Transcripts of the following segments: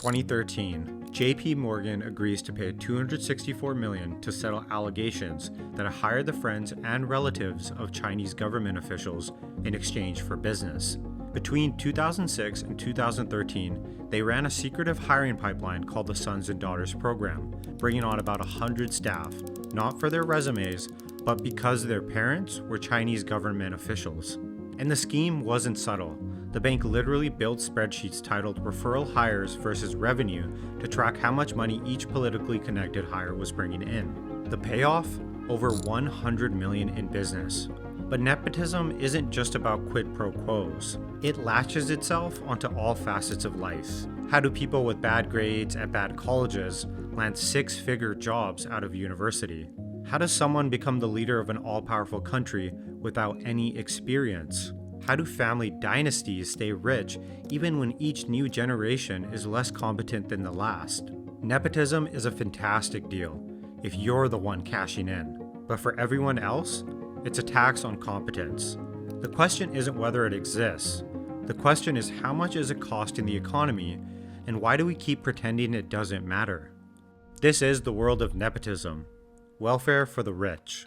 2013, JP Morgan agrees to pay $264 million to settle allegations that it hired the friends and relatives of Chinese government officials in exchange for business. Between 2006 and 2013, they ran a secretive hiring pipeline called the Sons and Daughters Program, bringing on about 100 staff, not for their resumes, but because their parents were Chinese government officials. And the scheme wasn't subtle. The bank literally built spreadsheets titled Referral Hires versus Revenue to track how much money each politically connected hire was bringing in. The payoff? Over $100 million in business. But nepotism isn't just about quid pro quos. It latches itself onto all facets of life. How do people with bad grades at bad colleges land six-figure jobs out of university? How does someone become the leader of an all-powerful country without any experience? How do family dynasties stay rich even when each new generation is less competent than the last? Nepotism is a fantastic deal if you're the one cashing in. But for everyone else, it's a tax on competence. The question isn't whether it exists. The question is how much is it costing the economy, and why do we keep pretending it doesn't matter? This is the world of nepotism. Welfare for the rich.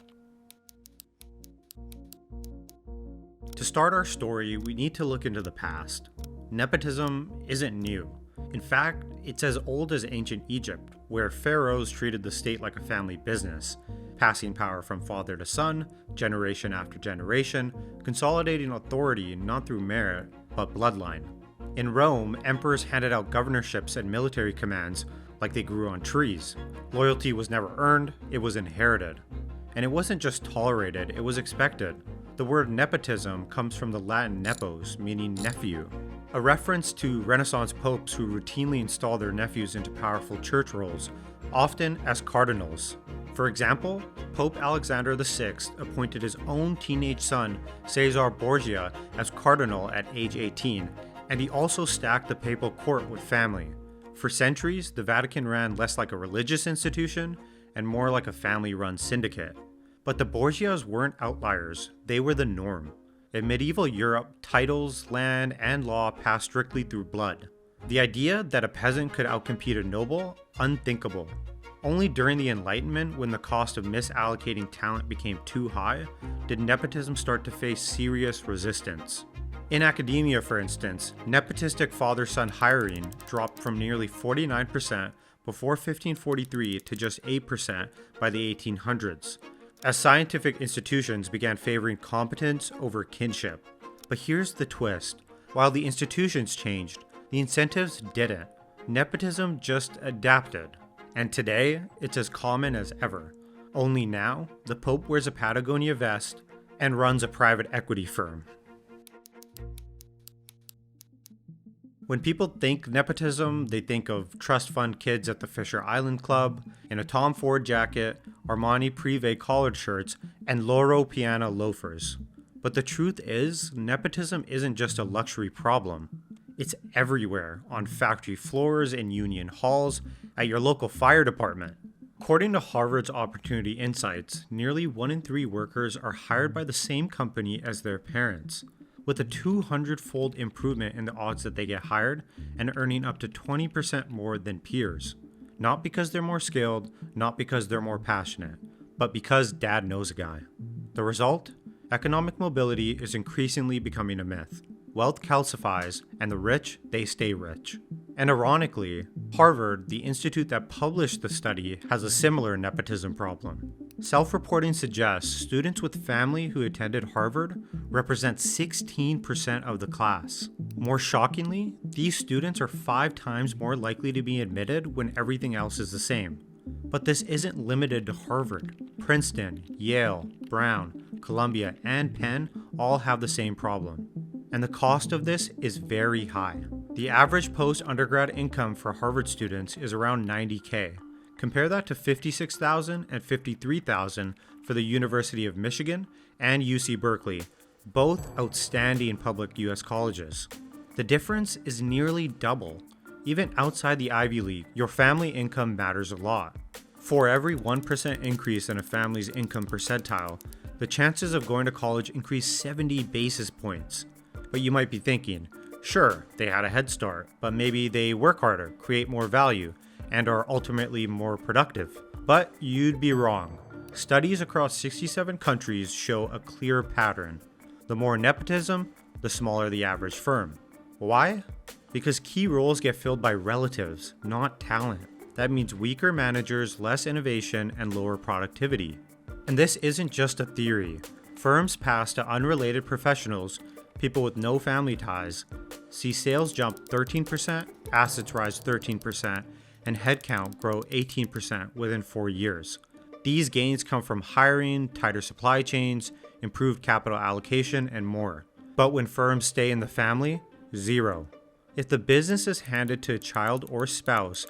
To start our story, we need to look into the past. Nepotism isn't new. In fact, it's as old as ancient Egypt, where pharaohs treated the state like a family business, passing power from father to son, generation after generation, consolidating authority not through merit, but bloodline. In Rome, emperors handed out governorships and military commands like they grew on trees. Loyalty was never earned, it was inherited. And it wasn't just tolerated, it was expected. The word nepotism comes from the Latin nepos, meaning nephew, a reference to Renaissance popes who routinely install their nephews into powerful church roles, often as cardinals. For example, Pope Alexander VI appointed his own teenage son, Caesar Borgia, as cardinal at age 18, and he also stacked the papal court with family. For centuries, the Vatican ran less like a religious institution and more like a family-run syndicate. But the Borgias weren't outliers, they were the norm. In medieval Europe, titles, land, and law passed strictly through blood. The idea that a peasant could outcompete a noble? Unthinkable. Only during the Enlightenment, when the cost of misallocating talent became too high, did nepotism start to face serious resistance. In academia, for instance, nepotistic father-son hiring dropped from nearly 49% before 1543 to just 8% by the 1800s, as scientific institutions began favoring competence over kinship. But here's the twist. While the institutions changed, the incentives didn't. Nepotism just adapted. And today, it's as common as ever. Only now, the Pope wears a Patagonia vest and runs a private equity firm. When people think nepotism, they think of trust fund kids at the Fisher Island Club, in a Tom Ford jacket, Armani Privé collared shirts, and Loro Piana loafers. But the truth is, nepotism isn't just a luxury problem. It's everywhere, on factory floors, in union halls, at your local fire department. According to Harvard's Opportunity Insights, nearly 1 in 3 workers are hired by the same company as their parents, with a 200-fold improvement in the odds that they get hired and earning up to 20% more than peers. Not because they're more skilled, not because they're more passionate, but because dad knows a guy. The result? Economic mobility is increasingly becoming a myth. Wealth calcifies, and the rich, they stay rich. And ironically, Harvard, the institute that published the study, has a similar nepotism problem. Self-reporting suggests students with family who attended Harvard represent 16% of the class. More shockingly, these students are 5 times more likely to be admitted when everything else is the same. But this isn't limited to Harvard. Princeton, Yale, Brown, Columbia, and Penn all have the same problem. And the cost of this is very high. The average post-undergrad income for Harvard students is around $90K. Compare that to $56,000 and $53,000 for the University of Michigan and UC Berkeley, both outstanding public US colleges. The difference is nearly double. Even outside the Ivy League, your family income matters a lot. For every 1% increase in a family's income percentile, the chances of going to college increase 70 basis points. But you might be thinking, Sure, they had a head start, but maybe they work harder, create more value, and are ultimately more productive. But you'd be wrong. Studies across 67 countries show a clear pattern. The more nepotism, the smaller the average firm. Why? Because key roles get filled by relatives, not talent. That means weaker managers, less innovation, and lower productivity. And this isn't just a theory. Firms pass to unrelated professionals, people with no family ties, see sales jump 13%, assets rise 13%, and headcount grow 18% within 4 years. These gains come from hiring, tighter supply chains, improved capital allocation, and more. But when firms stay in the family, zero. If the business is handed to a child or spouse,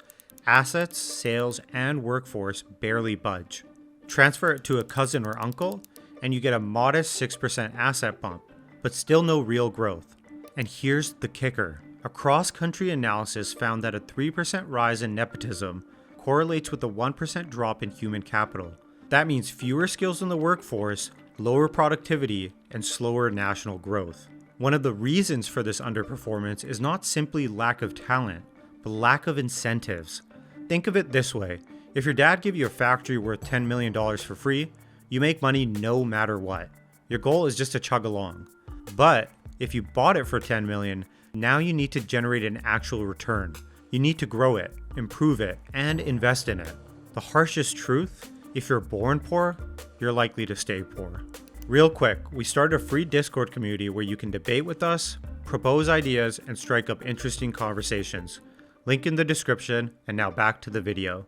assets, sales, and workforce barely budge. Transfer it to a cousin or uncle, and you get a modest 6% asset bump, but still no real growth. And here's the kicker. A cross-country analysis found that a 3% rise in nepotism correlates with a 1% drop in human capital. That means fewer skills in the workforce, lower productivity, and slower national growth. One of the reasons for this underperformance is not simply lack of talent, but lack of incentives. Think of it this way. If your dad gave you a factory worth $10 million for free, you make money no matter what. Your goal is just to chug along. But if you bought it for $10 million, now you need to generate an actual return. You need to grow it, improve it, and invest in it. The harshest truth, if you're born poor, you're likely to stay poor. Real quick, we started a free Discord community where you can debate with us, propose ideas, and strike up interesting conversations. Link in the description, and now back to the video.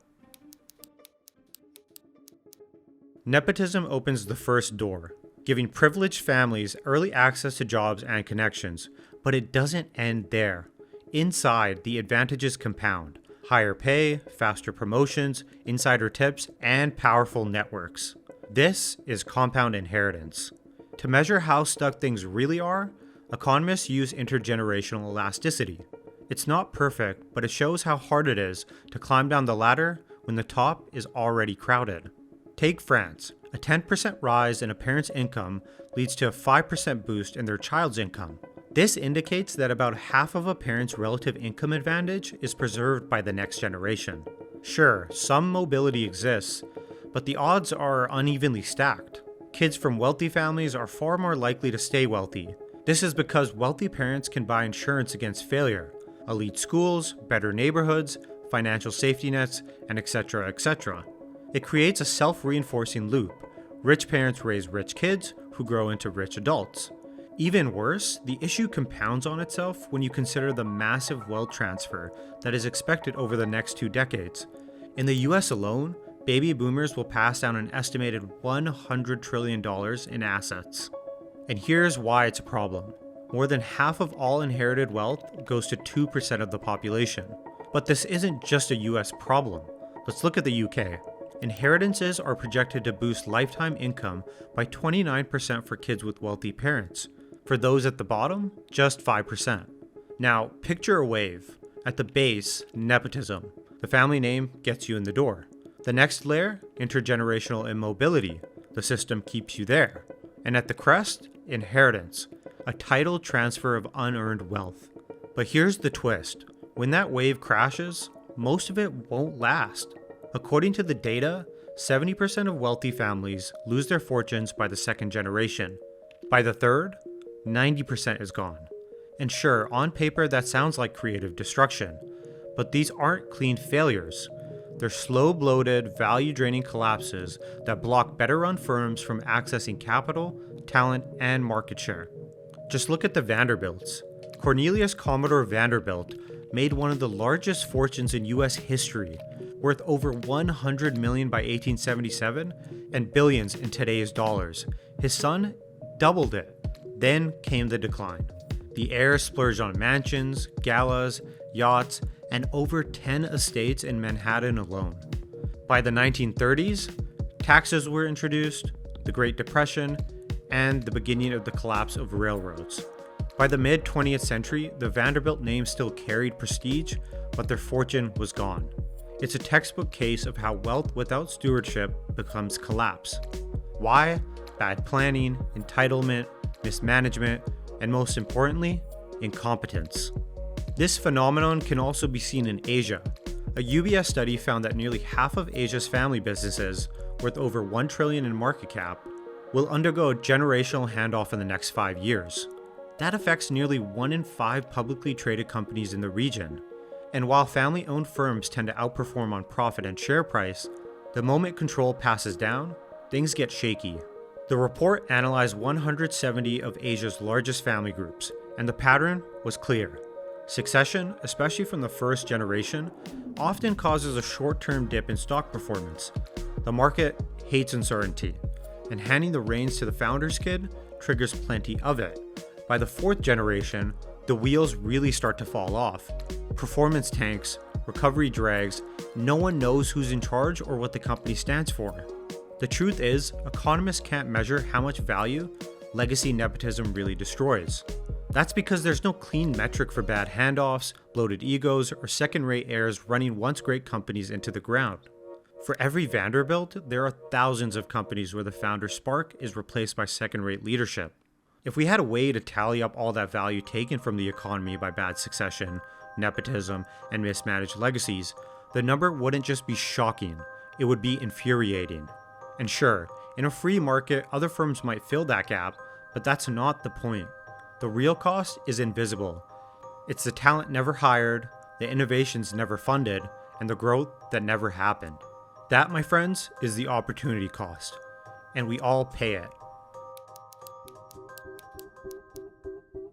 Nepotism opens the first door, giving privileged families early access to jobs and connections, but it doesn't end there. Inside, the advantages compound. Higher pay, faster promotions, insider tips, and powerful networks. This is compound inheritance. To measure how stuck things really are, economists use intergenerational elasticity. It's not perfect, but it shows how hard it is to climb down the ladder when the top is already crowded. Take France. A 10% rise in a parent's income leads to a 5% boost in their child's income. This indicates that about half of a parent's relative income advantage is preserved by the next generation. Sure, some mobility exists, but the odds are unevenly stacked. Kids from wealthy families are far more likely to stay wealthy. This is because wealthy parents can buy insurance against failure, elite schools, better neighborhoods, financial safety nets, and etc., etc. It creates a self-reinforcing loop. Rich parents raise rich kids who grow into rich adults. Even worse, the issue compounds on itself when you consider the massive wealth transfer that is expected over the next 2 decades. In the US alone, baby boomers will pass down an estimated $100 trillion in assets. And here's why it's a problem. More than half of all inherited wealth goes to 2% of the population. But this isn't just a US problem. Let's look at the UK. Inheritances are projected to boost lifetime income by 29% for kids with wealthy parents. For those at the bottom, just 5%. Now, picture a wave. At the base, nepotism. The family name gets you in the door. The next layer, intergenerational immobility. The system keeps you there. And at the crest, inheritance. A title transfer of unearned wealth. But here's the twist. When that wave crashes, most of it won't last. According to the data, 70% of wealthy families lose their fortunes by the second generation. By the third, 90% is gone. And sure, on paper that sounds like creative destruction, but these aren't clean failures. They're slow, bloated, value-draining collapses that block better-run firms from accessing capital, talent, and market share. Just look at the Vanderbilts. Cornelius Commodore Vanderbilt made one of the largest fortunes in US history, worth over $100 million by 1877 and billions in today's dollars. His son doubled it. Then came the decline. The heir splurged on mansions, galas, yachts, and over 10 estates in Manhattan alone. By the 1930s, taxes were introduced, the Great Depression, and the beginning of the collapse of railroads. By the mid-20th century, the Vanderbilt name still carried prestige, but their fortune was gone. It's a textbook case of how wealth without stewardship becomes collapse. Why? Bad planning, entitlement, mismanagement, and most importantly, incompetence. This phenomenon can also be seen in Asia. A UBS study found that nearly half of Asia's family businesses, worth over $1 trillion in market cap, will undergo a generational handoff in the next 5 years. That affects nearly 1 in 5 publicly traded companies in the region. And while family-owned firms tend to outperform on profit and share price, the moment control passes down, things get shaky. The report analyzed 170 of Asia's largest family groups, and the pattern was clear. Succession, especially from the first generation, often causes a short-term dip in stock performance. The market hates uncertainty, and handing the reins to the founder's kid triggers plenty of it. By the 4th generation, the wheels really start to fall off. Performance tanks, recovery drags, no one knows who's in charge or what the company stands for. The truth is, economists can't measure how much value legacy nepotism really destroys. That's because there's no clean metric for bad handoffs, bloated egos, or second-rate heirs running once great companies into the ground. For every Vanderbilt, there are thousands of companies where the founder's spark is replaced by second-rate leadership. If we had a way to tally up all that value taken from the economy by bad succession, nepotism, and mismanaged legacies, the number wouldn't just be shocking, it would be infuriating. And sure, in a free market, other firms might fill that gap, but that's not the point. The real cost is invisible. It's the talent never hired, the innovations never funded, and the growth that never happened. That, my friends, is the opportunity cost, and we all pay it.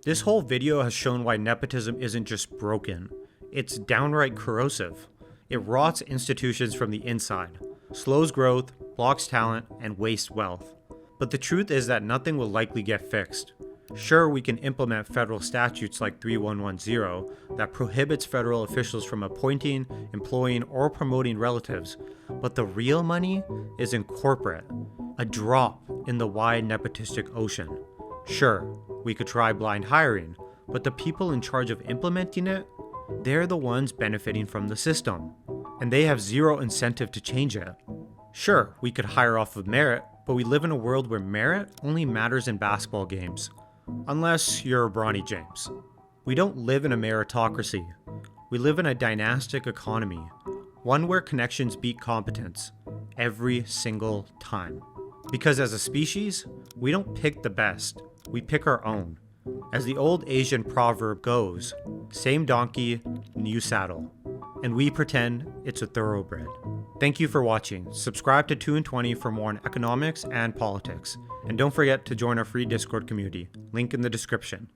This whole video has shown why nepotism isn't just broken, it's downright corrosive. It rots institutions from the inside, slows growth, blocks talent, and wastes wealth. But the truth is that nothing will likely get fixed. Sure, we can implement federal statutes like 3110 that prohibits federal officials from appointing, employing, or promoting relatives, but the real money is in corporate, a drop in the wide nepotistic ocean. Sure, we could try blind hiring, but the people in charge of implementing it, they're the ones benefiting from the system, and they have zero incentive to change it. Sure, we could hire off of merit, but we live in a world where merit only matters in basketball games. Unless you're Bronny James. We don't live in a meritocracy. We live in a dynastic economy, one where connections beat competence every single time. Because as a species, we don't pick the best, we pick our own. As the old Asian proverb goes, same donkey, new saddle. And we pretend it's a thoroughbred. Thank you for watching. Subscribe to 2 in 20 for more on economics and politics. And don't forget to join our free Discord community. Link in the description.